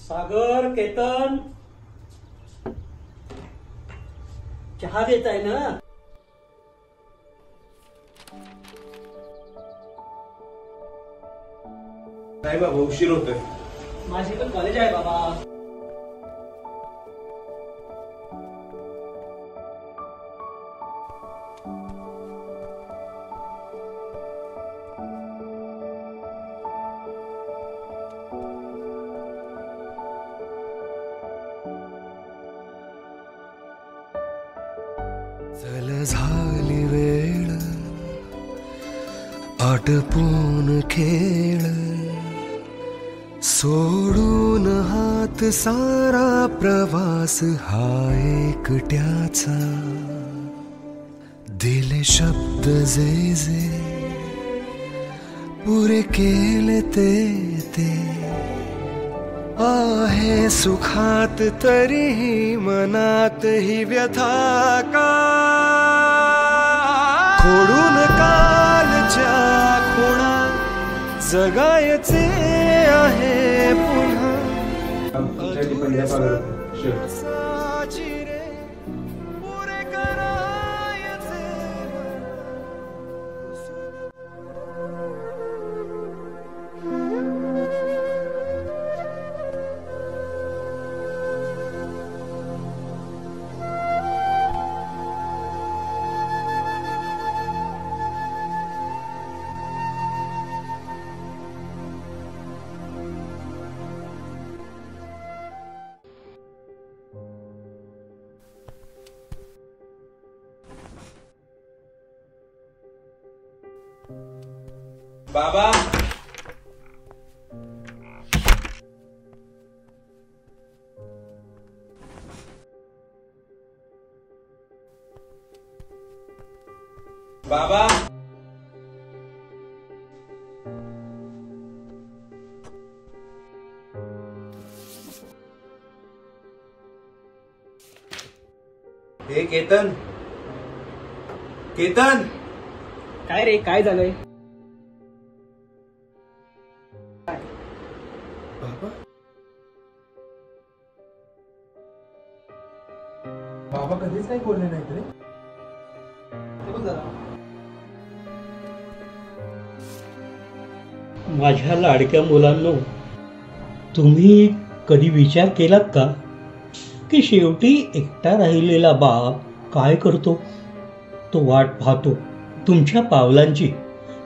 सागर, केतन, चहा देत आहे ना? नाही बाबा, उशीर होतोय. माझी पण कॉलेज आहे बाबा. चल झाली वेळ आटपून खेळ, सोडून हात सारा प्रवास हा एकट्याचा. दिले शब्द जे जे पुरे केले ते आहे सुखात तरीही मनात ही व्यथा का. खोडून कालच्या खुणा जगायचे आहे पुन्हा. पुरे करायचे. बाबा, बाबा, हे केतन, केतन. काय रे, काय झालंय? बाबा, बाबा कधीच काही बोलले नाहीत रे. माझ्या लाडक्या मुलांनो, तुम्ही कधी विचार केलात का की शेवटी एकटा राहिलेला बाप काय करतो? तो वाट पाहतो तुमच्या पावलांची,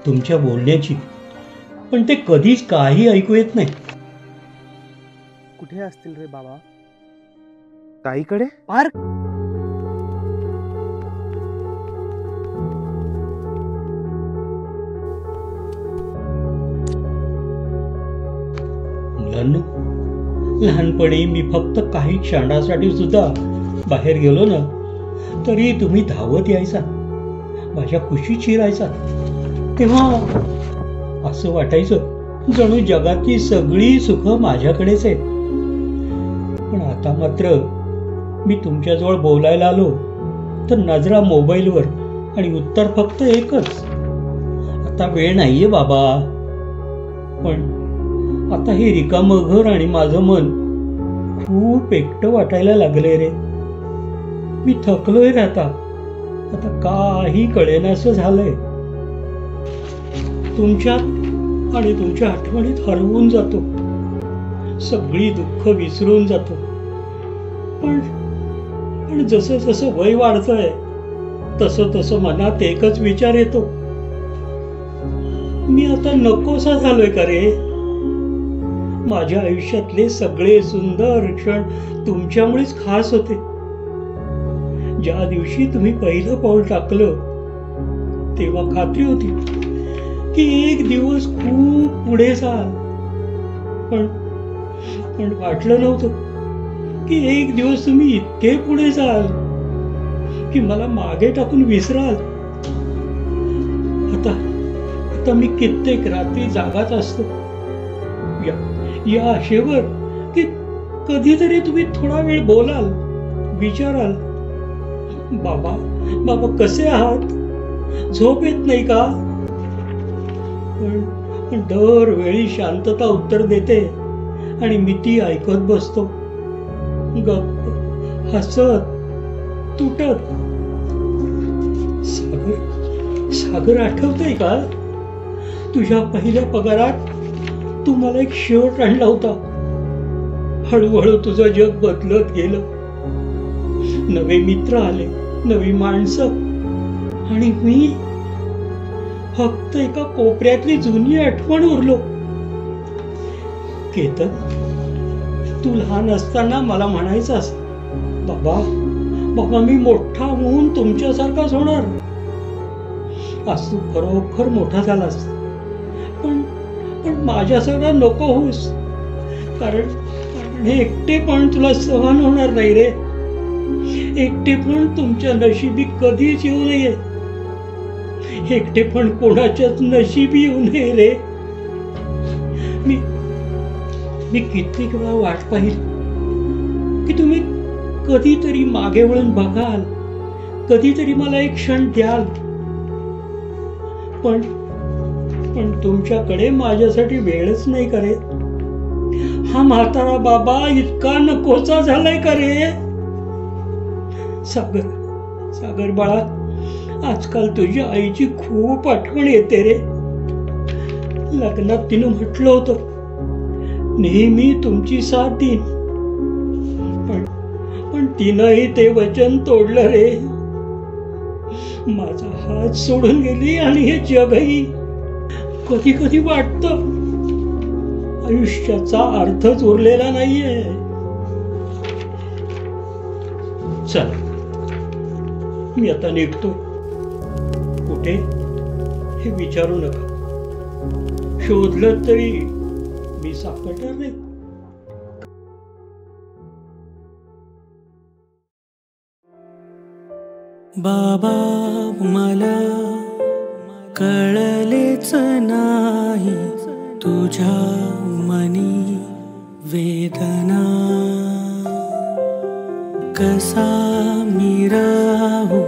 तुमच्या बोलण्याची, पण ते कधीच काही ऐकू येत नाही. कुठे असतील रे बाबा? ताईकडे? पार्क. मुलांनो, लहानपणी मी फक्त काही क्षणासाठी सुद्धा बाहेर गेलो ना, तरी तुम्ही धावत यायचा, माझ्या कुशीत शिरायचा. तेव्हा असं वाटायचं जणू जगातली सगळी सुख माझ्याकडेच आहेत. पण आता मात्र मी तुमच्याजवळ बोलायला आलो तर नजरा मोबाईलवर आणि उत्तर फक्त एकच, आता वेळ नाहीये बाबा. पण आता हे रिकामं घर आणि माझं मन खूप एकटं वाटायला लागले रे. मी थकलोय रे आता काही कळेनासं झालंय. तुमच्यात आणि तुमच्या आठवणीत हरवून जातो, सगळी दुःख विसरून जातो. पण जसं जसं वय वाढतंय तसं तसं मनात एकच विचार येतो, मी आता नकोसा झालोय का रे? माझ्या आयुष्यातले सगळे सुंदर क्षण तुमच्यामुळेच खास होते. ज्या दिवशी तुम्ही पहिलं पाऊल टाकलं तेव्हा खात्री होती की एक दिवस खूप पुढे जाल. पण वाटलं नव्हतं की एक दिवस तुम्ही इतके पुढे जाल की मला मागे टाकून विसराल. आता मी कित्येक रात्री जागाच असतो या आशेवर की कधीतरी तुम्ही थोडा वेळ बोलाल, विचाराल, बाबा कसे आहात, झोप येत नाही का? पण दरवेळी शांतता उत्तर देते आणि मी ती ऐकत बसतो, गप्प हसत तुटत. सागर आठवतंय का? तुझ्या पहिल्या पगारात तू मला एक शर्ट आणला होता. हळूहळू तुझं जग बदलत गेलं. नवे मित्र आले, नवी माणसं, आणि मी फक्त एका कोपऱ्यातली जुनी आठवण उरलो. केतन, तू लहान असताना मला म्हणायचास, बाबा बाबा मी मोठा होऊन तुमच्यासारखाच होणार. आज तू खरोखर मोठा झालास, पण माझ्यासारखा नको होस. कारण हे एकटेपण तुला सहन होणार नाही रे. एकटेपण तुमच्या नशिबी कधीच येऊ नये. एकटेपण कोणाच्याच नशिबी येऊ नये रे. मी कित्येक वेळा वाट पाहिली की तुम्ही कधीतरी मागे वळून बघाल, कधीतरी मला एक क्षण द्याल. पण तुमच्याकडे माझ्यासाठी वेळच नाही करे. हा म्हातारा बाबा इतका नकोचा झालाय का रे? सागर बाळा, आजकाल तुझ्या आईची खूप आठवण येते रे. लग्नात तिनं म्हटलं होतं, नेहमी तुमची साथ देईन. पण तिनंही ते वचन तोडलं रे. माझा हात सोडून गेली आणि हे जगही. कधी कधी वाटतं आयुष्याचा अर्थच उरलेला नाहीये. चल, मी आता निघतो. कुठे हे विचारू नका. शोधलं तरी मी सापडणार नाही. बाबा मला कळलेच नाही तुझ्या मनी वेदना. कसा मी राहू,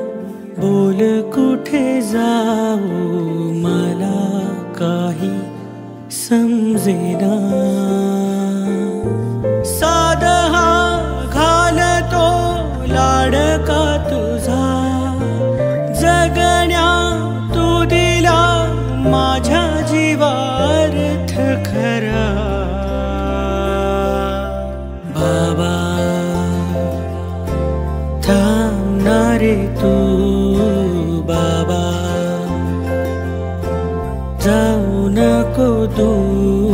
बोल कुठे जाऊ, मला काही समजेना. साधा घालतो लाडका तुझा, जगण्या तू दिला माझ्या जीवार्थ खरा. बाबा थांबणारे तू, बाबा जाऊ नको दूर.